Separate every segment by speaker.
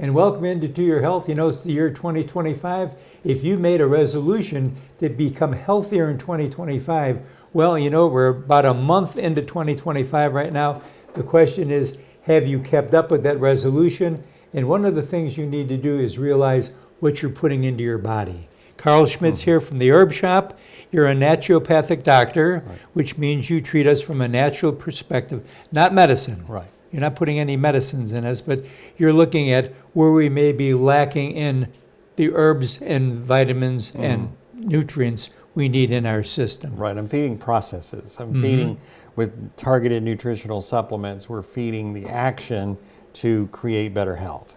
Speaker 1: and welcome into To Your Health. You know, it's the year 2025. If you made a resolution to become healthier in 2025, well, you know, we're about a month into 2025 right now. The question is, have you kept up with that resolution? And one of the things you need to do is realize what you're putting into your body. Carl Schmidt's here from the Herb Shop. You're a naturopathic doctor,
Speaker 2: Right.
Speaker 1: which means you treat us from a natural perspective, not medicine.
Speaker 2: Right.
Speaker 1: You're not putting any medicines in us, but you're looking at where we may be lacking in the herbs and vitamins and nutrients we need in our system.
Speaker 2: Right. I'm feeding processes. I'm feeding with targeted nutritional supplements. We're feeding the action to create better health.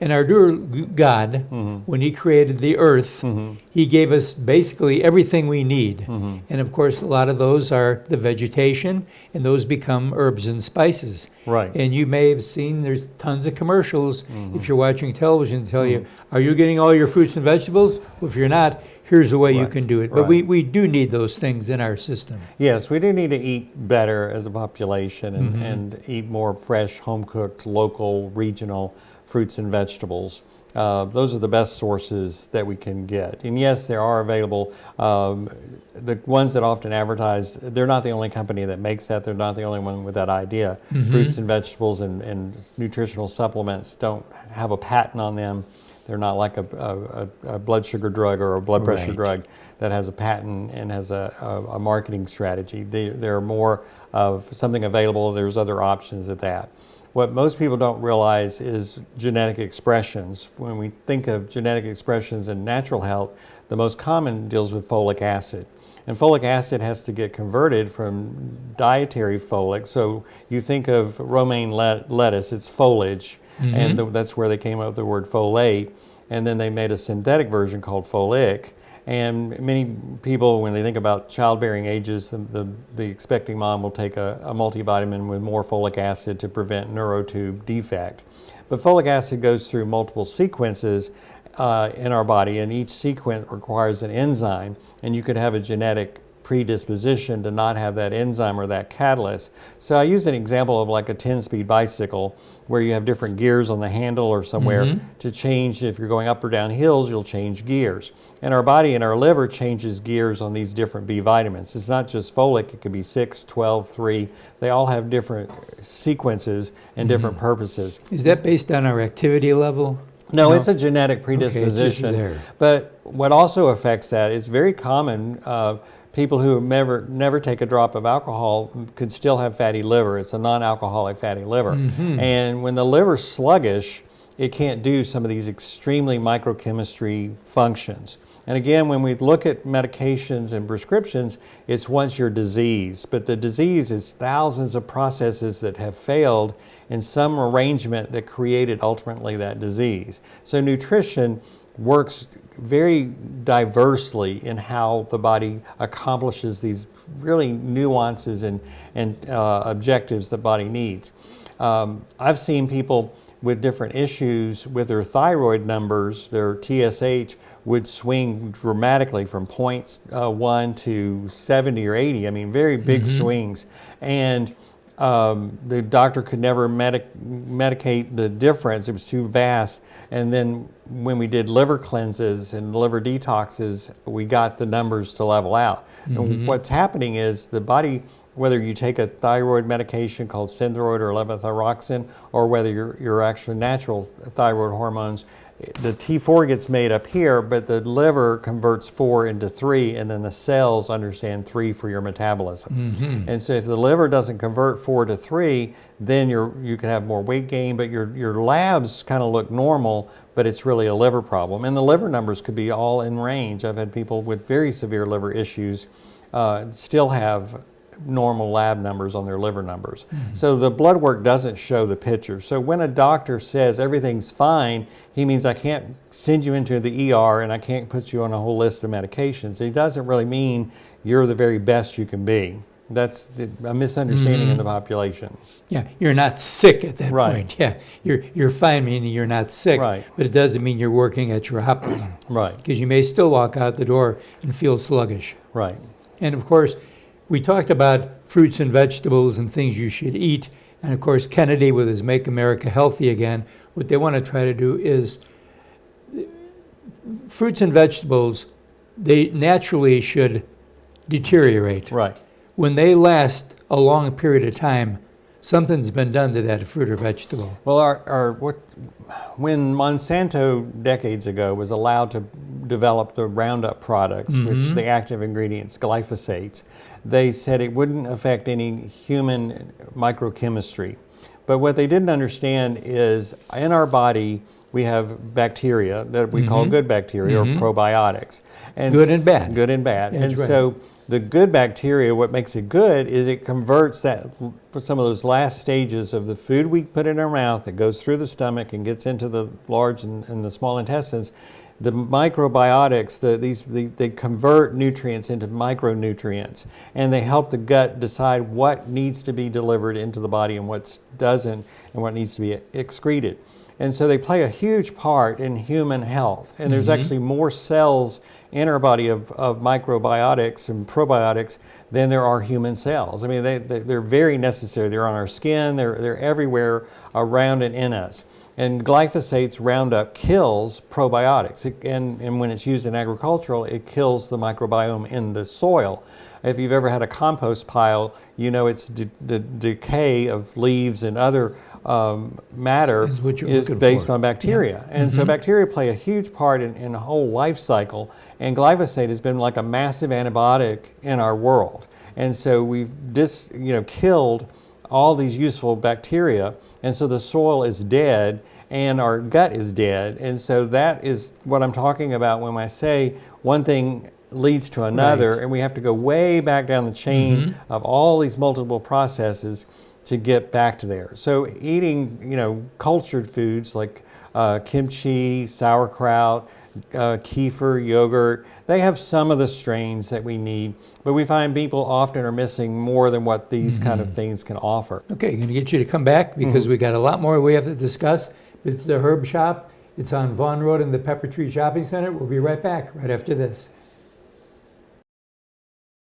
Speaker 1: And our dear God, when he created the earth, he gave us basically everything we need. And of course, a lot of those are the vegetation, and those become herbs and spices.
Speaker 2: Right.
Speaker 1: And you may have seen there's tons of commercials, if you're watching television, tell you, are you getting all your fruits and vegetables? Well, if you're not, here's the way you can do it. But we do need those things in our system.
Speaker 2: Yes, we do need to eat better as a population and eat more fresh, home-cooked, local, regional fruits and vegetables. Those are the best sources that we can get. And yes, there are available. The ones that often advertise, they're not the only company that makes that. They're not the only one with that idea. Fruits and vegetables and nutritional supplements don't have a patent on them. They're not like a blood sugar drug or a blood pressure drug that has a patent and has a marketing strategy. They're more of something available. There's other options at that. What most people don't realize is genetic expressions. When we think of genetic expressions in natural health, the most common deals with folic acid. And folic acid has to get converted from dietary folic. So you think of romaine lettuce, it's foliage, and that's where they came up with the word folate. And then they made a synthetic version called folic. And many people, when they think about childbearing ages, the expecting mom will take a multivitamin with more folic acid to prevent neurotube defect. But folic acid goes through multiple sequences in our body, and each sequence requires an enzyme, and you could have a genetic predisposition to not have that enzyme or that catalyst. So I use an example of like a 10-speed bicycle where you have different gears on the handle or somewhere to change. If you're going up or down hills, you'll change gears. And our body and our liver changes gears on these different B vitamins. It's not just folic, it could be 6, 12, 3. They all have different sequences and different purposes.
Speaker 1: Is that based on our activity level?
Speaker 2: No, it's a genetic predisposition.
Speaker 1: Okay, it's just there.
Speaker 2: But what also affects that is very common. People who never take a drop of alcohol could still have fatty liver. It's a non-alcoholic fatty liver. And when the liver's sluggish, it can't do some of these extremely microchemistry functions. And again, when we look at medications and prescriptions, it's once you're diseased. But the disease is thousands of processes that have failed in some arrangement that created ultimately that disease. So nutrition works very diversely in how the body accomplishes these really nuances and objectives the body needs. I've seen people with different issues with their thyroid numbers. Their TSH would swing dramatically from 0.1 to 70 or 80. I mean, very big swings. And the doctor could never medicate the difference. It was too vast. And then when we did liver cleanses and liver detoxes, we got the numbers to level out. And what's happening is the body, whether you take a thyroid medication called Synthroid or levothyroxine, or whether your actual natural thyroid hormones, the T4 gets made up here, but the liver converts 4 into 3, and then the cells understand 3 for your metabolism. And so if the liver doesn't convert 4 to 3, then you can have more weight gain, but your labs kind of look normal, but it's really a liver problem. And the liver numbers could be all in range. I've had people with very severe liver issues still have normal lab numbers on their liver numbers. So the blood work doesn't show the picture. So when a doctor says everything's fine, he means I can't send you into the ER and I can't put you on a whole list of medications. He doesn't really mean you're the very best you can be. That's a misunderstanding in the population.
Speaker 1: Yeah, you're not sick at that point. Yeah, you're fine, meaning you're not sick.
Speaker 2: Right.
Speaker 1: But it doesn't mean you're working at your optimum.
Speaker 2: Right.
Speaker 1: Because you may still walk out the door and feel sluggish.
Speaker 2: Right.
Speaker 1: And of course, we talked about fruits and vegetables and things you should eat. And of course, Kennedy with his Make America Healthy Again, what they want to try to do is fruits and vegetables, they naturally should deteriorate.
Speaker 2: Right.
Speaker 1: When they last a long period of time, something's been done to that fruit or vegetable.
Speaker 2: Well, when Monsanto decades ago was allowed to develop the Roundup products, which the active ingredients, glyphosates, they said it wouldn't affect any human microchemistry. But what they didn't understand is in our body, we have bacteria that we call good bacteria or probiotics. And
Speaker 1: Good and bad.
Speaker 2: Good and bad.
Speaker 1: That's
Speaker 2: And
Speaker 1: right.
Speaker 2: so the good bacteria, what makes it good is it converts that, for some of those last stages of the food we put in our mouth, it goes through the stomach and gets into the large and the small intestines. The microbiotics, they convert nutrients into micronutrients, and they help the gut decide what needs to be delivered into the body and what doesn't, and what needs to be excreted. And so they play a huge part in human health. And there's actually more cells in our body of microbiotics and probiotics than there are human cells. I mean, they're very necessary. They're on our skin, they're everywhere around and in us. And glyphosates, Roundup, kills probiotics. And when it's used in agricultural, it kills the microbiome in the soil. If you've ever had a compost pile, you know it's the decay of leaves and other matter is based on bacteria. And so bacteria play a huge part in the whole life cycle. And glyphosate has been like a massive antibiotic in our world. And so we've killed all these useful bacteria. And so the soil is dead and our gut is dead. And so that is what I'm talking about when I say one thing leads to another,
Speaker 1: Right.
Speaker 2: and we have to go way back down the chain of all these multiple processes to get back to there. So eating, cultured foods like kimchi, sauerkraut, kefir, yogurt, they have some of the strains that we need, but we find people often are missing more than what these kind of things can offer.
Speaker 1: Okay, going to get you to come back because we got a lot more we have to discuss. It's the Herb Shop. It's on Vaughan Road in the Pepper Tree Shopping Center. We'll be right back right after this.